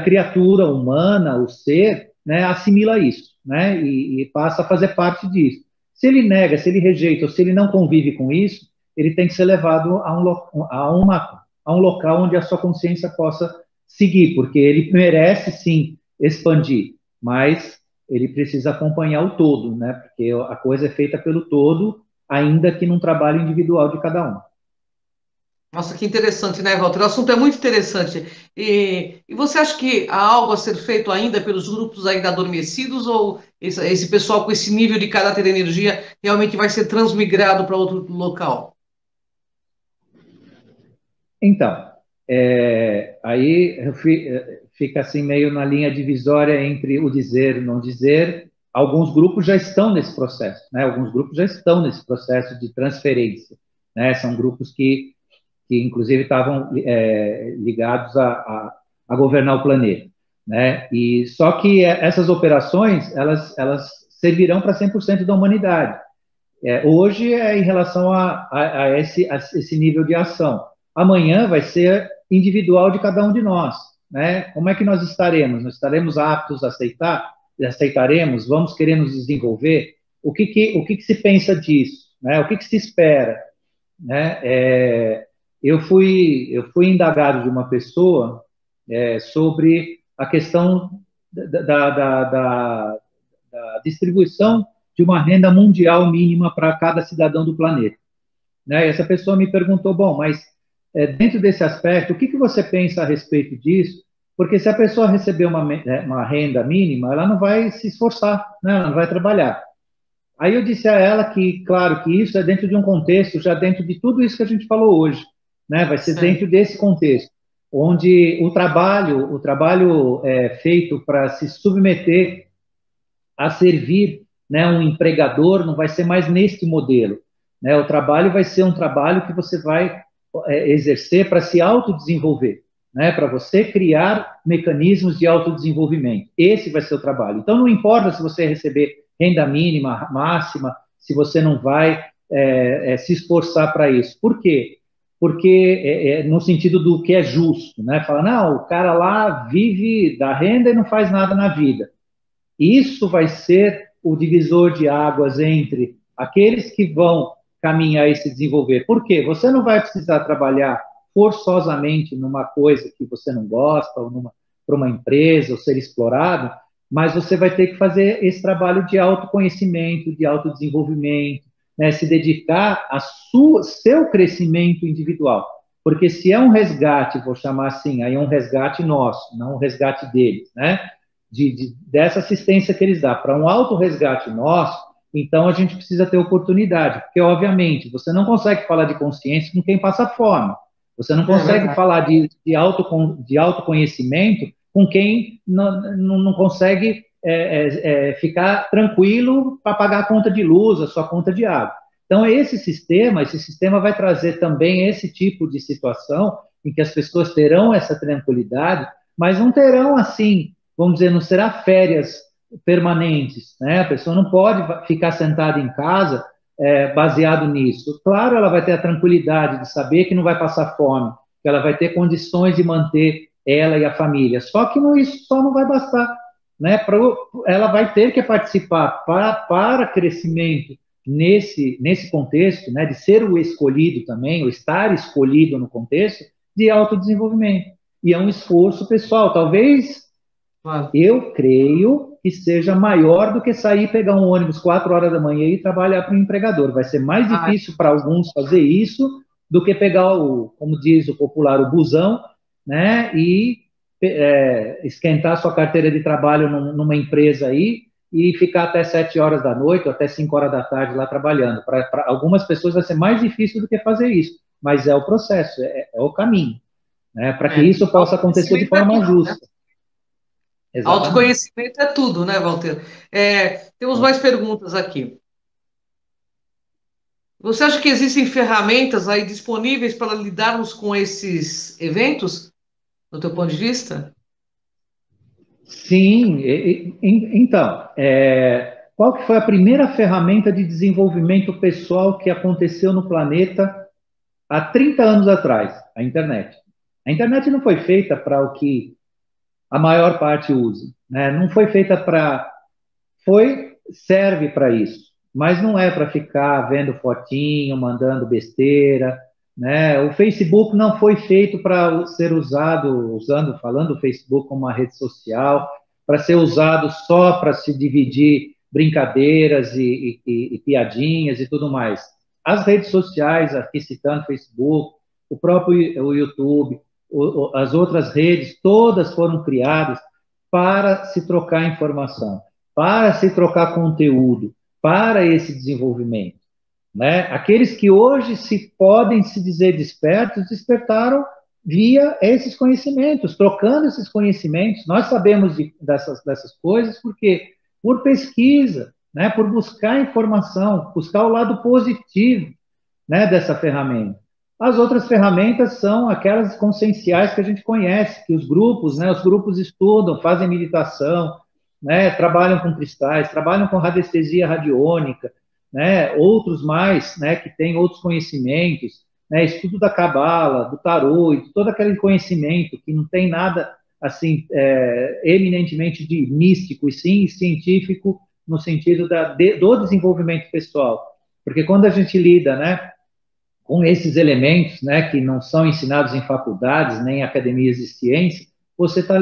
criatura humana, o ser, né, assimila isso, né, e passa a fazer parte disso. Se ele nega, se ele rejeita, ou se ele não convive com isso, ele tem que ser levado a um local onde a sua consciência possa seguir, porque ele merece, sim, expandir, mas ele precisa acompanhar o todo, né? Porque a coisa é feita pelo todo, ainda que num trabalho individual de cada um. Nossa, que interessante, né, Walter? O assunto é muito interessante. E você acha que há algo a ser feito ainda pelos grupos ainda adormecidos ou esse pessoal com esse nível de caráter e energia realmente vai ser transmigrado para outro local? Então, aí fica assim meio na linha divisória entre o dizer e o não dizer. Alguns grupos já estão nesse processo, né? Alguns grupos já estão nesse processo de transferência, né? São grupos que inclusive estavam ligados a governar o planeta, né? E só que essas operações elas servirão para 100% da humanidade. Hoje é em relação a esse nível de ação. Amanhã vai ser individual de cada um de nós, né? Como é que nós estaremos? Nós estaremos aptos a aceitar? Aceitaremos? Vamos querer nos desenvolver? O que se pensa disso, né? O que se espera, né? Eu fui indagado de uma pessoa sobre a questão da distribuição de uma renda mundial mínima para cada cidadão do planeta, né? E essa pessoa me perguntou, bom, mas dentro desse aspecto, o que você pensa a respeito disso? Porque se a pessoa receber uma renda mínima, ela não vai se esforçar, né? Ela não vai trabalhar. Aí eu disse a ela que, claro, que isso é dentro de um contexto, já dentro de tudo isso que a gente falou hoje, né? Vai ser dentro desse contexto, onde o trabalho feito para se submeter a servir, né, um empregador não vai ser mais neste modelo, né? O trabalho vai ser um trabalho que você vai exercer para se autodesenvolver, né? Para você criar mecanismos de autodesenvolvimento. Esse vai ser o trabalho. Então não importa se você receber renda mínima, máxima, se você não vai se esforçar para isso. Por quê? Porque no sentido do que é justo, né? Fala, não, o cara lá vive da renda e não faz nada na vida. Isso vai ser o divisor de águas entre aqueles que vão caminhar e se desenvolver. Por quê? Você não vai precisar trabalhar forçosamente numa coisa que você não gosta, ou para uma empresa, ou ser explorado, mas você vai ter que fazer esse trabalho de autoconhecimento, de autodesenvolvimento, né? Se dedicar ao seu crescimento individual. Porque se é um resgate, vou chamar assim, aí é um resgate nosso, não um resgate deles, né? Dessa assistência que eles dão para um auto-resgate nosso, então a gente precisa ter oportunidade, porque, obviamente, você não consegue falar de consciência com quem passa fome, você não consegue falar de autoconhecimento com quem não consegue ficar tranquilo para pagar a conta de luz, a sua conta de água. Então, esse sistema vai trazer também esse tipo de situação em que as pessoas terão essa tranquilidade, mas não terão, assim, vamos dizer, não será férias permanentes, né? A pessoa não pode ficar sentada em casa baseado nisso. Claro, ela vai ter a tranquilidade de saber que não vai passar fome, que ela vai ter condições de manter ela e a família. Só que isso só não vai bastar, né? Ela vai ter que participar para crescimento nesse contexto, né? De ser o escolhido também, ou estar escolhido no contexto de autodesenvolvimento. E é um esforço pessoal. Talvez Claro. eu creio que seja maior do que sair pegar um ônibus 4 horas da manhã e trabalhar para um empregador. Vai ser mais Ah, difícil para alguns fazer isso do que pegar como diz o popular, o busão, né? E esquentar sua carteira de trabalho numa empresa aí e ficar até 7 horas da noite ou até 5 horas da tarde lá trabalhando. Para algumas pessoas vai ser mais difícil do que fazer isso, mas é o processo, é o caminho, né? Para que isso possa acontecer de autoconhecimento é forma tudo, né? justa. Exatamente. Autoconhecimento é tudo, né, Walter? Temos mais perguntas aqui. Você acha que existem ferramentas aí disponíveis para lidarmos com esses eventos, do teu ponto de vista? Sim, então, qual que foi a primeira ferramenta de desenvolvimento pessoal que aconteceu no planeta há 30 anos atrás? A internet. A internet não foi feita para o que a maior parte usa, né? Não foi feita para... serve para isso, mas não é para ficar vendo fotinho, mandando besteira, né? O Facebook não foi feito para ser usado, falando o Facebook como uma rede social, para ser usado só para se dividir brincadeiras e piadinhas e tudo mais. As redes sociais, aqui citando o Facebook, o próprio o YouTube, as outras redes, todas foram criadas para se trocar informação, para se trocar conteúdo, para esse desenvolvimento, né? Aqueles que hoje podem se dizer despertos, despertaram via esses conhecimentos, trocando esses conhecimentos. Nós sabemos dessas coisas porque por pesquisa, né? Por buscar informação, buscar o lado positivo, né? Dessa ferramenta. As outras ferramentas são aquelas conscienciais que a gente conhece, que os grupos, né? Os grupos estudam, fazem meditação, né? Trabalham com cristais, trabalham com radiestesia radiônica, né? Outros mais, né? Que têm outros conhecimentos, né? Estudo da cabala, do tarô, e todo aquele conhecimento que não tem nada assim eminentemente de místico e sim científico no sentido do desenvolvimento pessoal, porque quando a gente lida, né? Com esses elementos, né, que não são ensinados em faculdades nem em academias de ciência, você está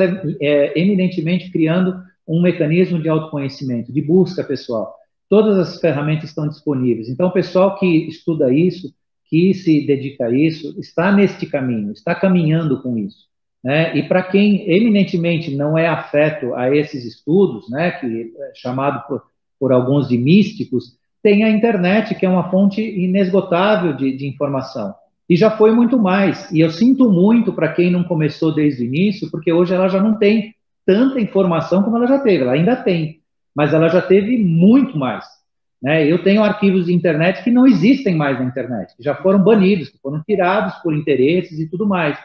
eminentemente criando um mecanismo de autoconhecimento, de busca pessoal. Todas as ferramentas estão disponíveis. Então, o pessoal que estuda isso, que se dedica a isso, está neste caminho, está caminhando com isso, né? E para quem eminentemente não é afeto a esses estudos, né, que é chamado por alguns de místicos, tem a internet, que é uma fonte inesgotável de informação. E já foi muito mais. E eu sinto muito para quem não começou desde o início, porque hoje ela já não tem tanta informação como ela já teve. Ela ainda tem, mas ela já teve muito mais, né? Eu tenho arquivos de internet que não existem mais na internet, que já foram banidos, que foram tirados por interesses e tudo mais.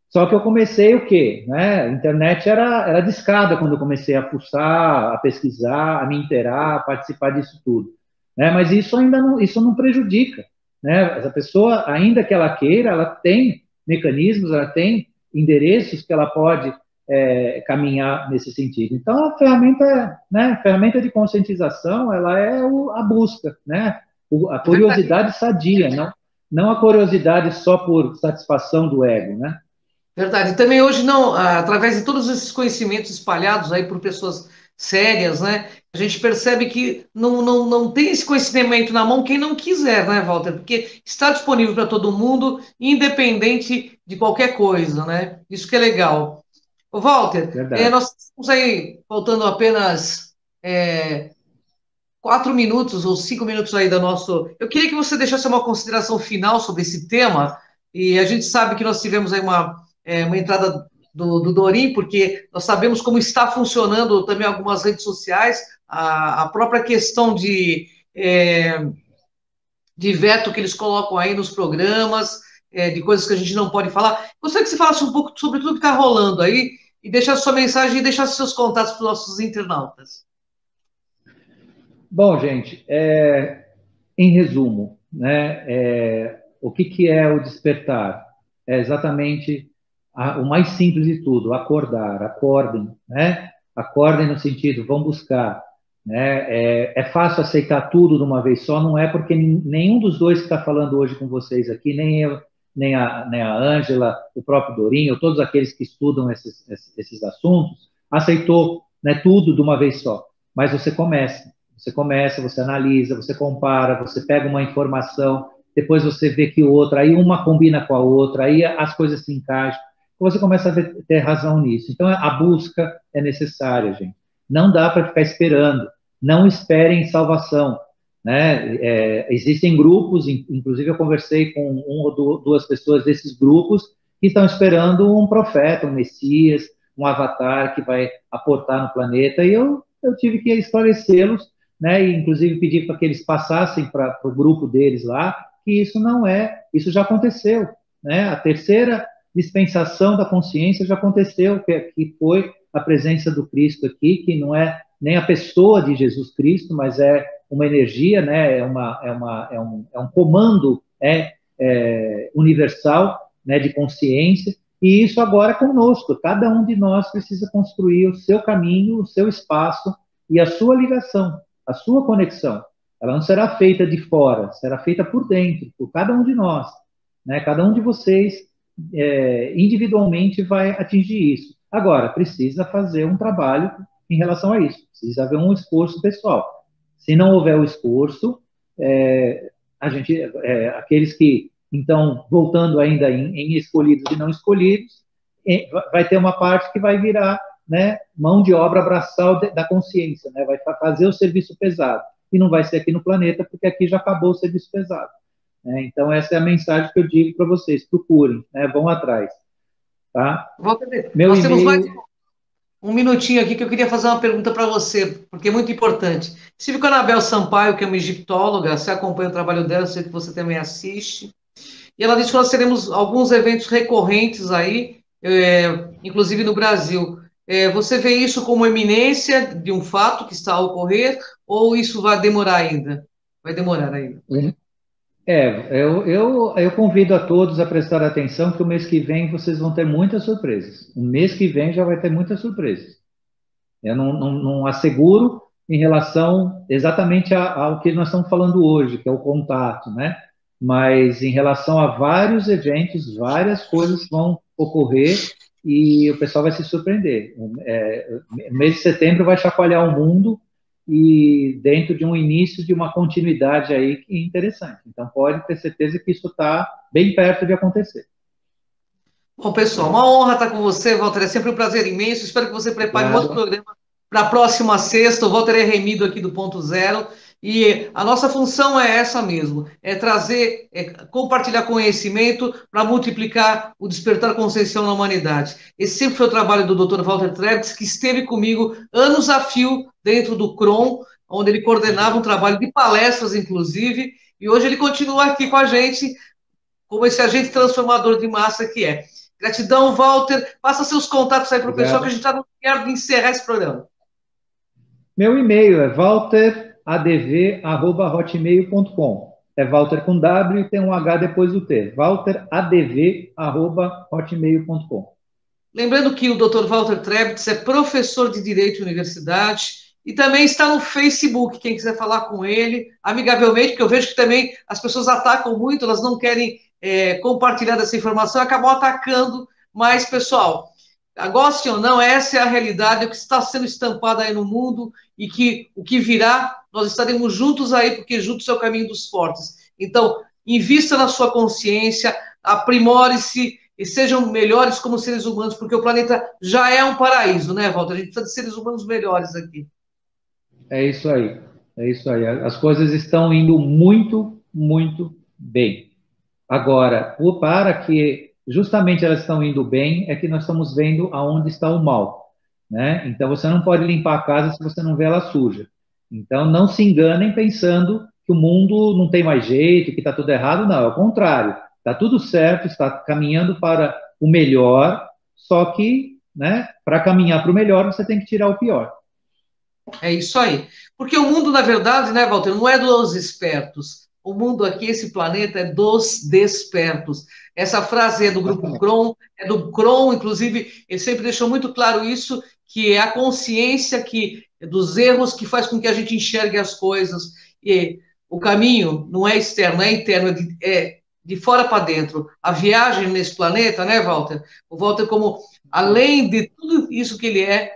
Só que eu comecei o quê? Né? A internet era discada quando eu comecei a pulsar, a pesquisar, a me inteirar, a participar disso tudo, né? Mas isso ainda não, isso não prejudica, né? Essa pessoa, ainda que ela queira, ela tem mecanismos, ela tem endereços que ela pode caminhar nesse sentido. Então, a ferramenta de conscientização, ela é a busca, né? A curiosidade sadia, não a curiosidade só por satisfação do ego, né? Verdade. E também hoje não, através de todos esses conhecimentos espalhados aí por pessoas sérias, né? A gente percebe que não tem esse conhecimento na mão quem não quiser, né, Walter? Porque está disponível para todo mundo, independente de qualquer coisa, né? Isso que é legal. Ô, Walter, Verdade. nós estamos aí faltando apenas 4 minutos ou 5 minutos aí da nosso. Eu queria que você deixasse uma consideração final sobre esse tema. E a gente sabe que nós tivemos aí uma entrada do Dorim, porque nós sabemos como está funcionando também algumas redes sociais, a própria questão de veto que eles colocam aí nos programas, de coisas que a gente não pode falar. Gostaria que você falasse um pouco sobre tudo que está rolando aí, e deixar sua mensagem e deixar seus contatos para os nossos internautas. Bom, gente, em resumo, né, o que é o despertar? É exatamente o mais simples de tudo, acordar, acordem, né? Acordem no sentido, vão buscar, né? É fácil aceitar tudo de uma vez só, não é porque nenhum dos dois que está falando hoje com vocês aqui, nem eu, nem a Ângela, o próprio Dorinho, todos aqueles que estudam esses assuntos, aceitou, né, tudo de uma vez só. Mas você começa, você analisa, você compara, você pega uma informação, depois você vê que outra, aí uma combina com a outra, aí as coisas se encaixam, você começa a ter razão nisso. Então, a busca é necessária, gente. Não dá para ficar esperando. Não esperem salvação. Né? Existem grupos, inclusive eu conversei com uma ou duas pessoas desses grupos que estão esperando um profeta, um Messias, um avatar que vai aportar no planeta, e eu tive que esclarecê-los, né? E inclusive pedir para que eles passassem para o grupo deles lá, que isso não é, isso já aconteceu, né? A terceira dispensação da consciência já aconteceu, que foi a presença do Cristo aqui, que não é nem a pessoa de Jesus Cristo, mas é uma energia, né? É um comando universal, né? De consciência, e isso agora é conosco. Cada um de nós precisa construir o seu caminho, o seu espaço e a sua ligação, a sua conexão. Ela não será feita de fora, será feita por dentro, por cada um de nós, né? Cada um de vocês individualmente vai atingir isso. Agora, precisa fazer um trabalho em relação a isso, precisa haver um esforço pessoal. Se não houver o esforço, aqueles que, então, voltando ainda em escolhidos e não escolhidos, vai ter uma parte que vai virar, né, mão de obra braçal da consciência, né, vai fazer o serviço pesado, e não vai ser aqui no planeta, porque aqui já acabou o serviço pesado. Então, essa é a mensagem que eu digo para vocês: procurem, né, vão atrás. Tá? Meu Nós temos mais e-mail. um minutinho aqui que eu queria fazer uma pergunta para você, porque é muito importante. Estive com a Anabel Sampaio, que é uma egiptóloga, você acompanha o trabalho dela, eu sei que você também assiste, e ela disse que nós teremos alguns eventos recorrentes aí, inclusive no Brasil. Você vê isso como eminência de um fato que está a ocorrer, ou isso vai demorar ainda? Vai demorar ainda. Eu convido a todos a prestar atenção que o mês que vem vocês vão ter muitas surpresas. O mês que vem já vai ter muitas surpresas. Eu não asseguro em relação exatamente ao que nós estamos falando hoje, que é o contato, né? Mas em relação a vários eventos, várias coisas vão ocorrer e o pessoal vai se surpreender. O mês de setembro vai chacoalhar o mundo e dentro de um início de uma continuidade aí que é interessante. Então pode ter certeza que isso está bem perto de acontecer. Bom, pessoal, uma honra estar com você, Walter. É sempre um prazer imenso. Espero que você prepare um outro Obrigado. programa para a próxima sexta. O Walter é remido aqui do Ponto Zero. E a nossa função é essa mesmo: é trazer, compartilhar conhecimento para multiplicar o despertar consciencial na humanidade. Esse sempre foi o trabalho do Dr. Walter Trebitz, que esteve comigo anos a fio dentro do CROM, onde ele coordenava um trabalho de palestras, inclusive, e hoje ele continua aqui com a gente como esse agente transformador de massa que é. Gratidão, Walter. Passa seus contatos aí para o pessoal, que a Obrigado. gente está no lugar de encerrar esse programa. Meu e-mail é walteradv@hotmail.com. É Walter com W e tem um H depois do T. walteradv@hotmail.com. Lembrando que o Dr. Walter Trebitz é professor de Direito em Universidade e também está no Facebook, quem quiser falar com ele, amigavelmente, porque eu vejo que também as pessoas atacam muito, elas não querem compartilhar dessa informação, acabam atacando, mas, pessoal, gostem ou não, essa é a realidade, é o que está sendo estampado aí no mundo e que o que virá, nós estaremos juntos aí, porque juntos é o caminho dos fortes. Então, invista na sua consciência, aprimore-se e sejam melhores como seres humanos, porque o planeta já é um paraíso, né, Walter? A gente precisa de seres humanos melhores aqui. É isso aí. É isso aí. As coisas estão indo muito, muito bem. Agora, para que justamente elas estão indo bem, é que nós estamos vendo aonde está o mal, né? Então você não pode limpar a casa se você não vê ela suja. Então não se enganem pensando que o mundo não tem mais jeito, que está tudo errado. Não, é o contrário. Está tudo certo, está caminhando para o melhor, só que né? Para caminhar para o melhor, você tem que tirar o pior. É isso aí. Porque o mundo, na verdade, né, Walter, não é dos espertos. O mundo aqui, esse planeta, é dos despertos. Essa frase é do grupo Exatamente. Kron, é do Kron, inclusive, ele sempre deixou muito claro isso, que é a consciência que dos erros que faz com que a gente enxergue as coisas. E o caminho não é externo, não é interno, é de fora para dentro. A viagem nesse planeta, né, Walter? O Walter, como além de tudo isso que ele é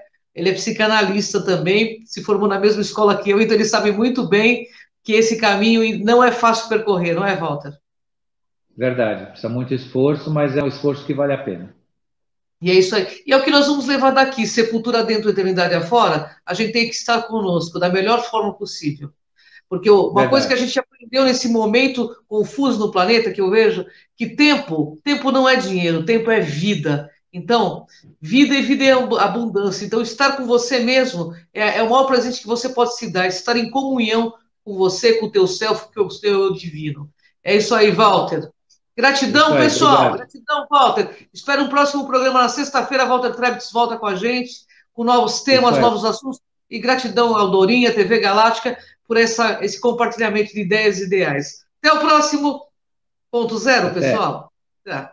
psicanalista também, se formou na mesma escola que eu, então ele sabe muito bem que esse caminho não é fácil percorrer, não é, Walter? Verdade. Precisa muito esforço, mas é um esforço que vale a pena. E é isso aí. E é o que nós vamos levar daqui, sepultura dentro, eternidade afora, a gente tem que estar conosco da melhor forma possível. Porque uma coisa que a Verdade. gente aprendeu nesse momento confuso no planeta, que eu vejo, que tempo não é dinheiro, tempo é vida. Então, vida é abundância. Então, estar com você mesmo é o maior presente que você pode se dar, estar em comunhão com você, com o teu self, com o teu eu divino. É isso aí, Walter. Isso Gratidão, aí. pessoal. Obrigado. Gratidão, Walter. Espero um próximo programa na sexta-feira. Walter Trebitz volta com a gente, com novos Isso temas, aí. novos assuntos. E gratidão ao Dourinha, TV Galáctica, por esse compartilhamento de ideias e ideais. Até o próximo ponto zero, Até. pessoal. Tá.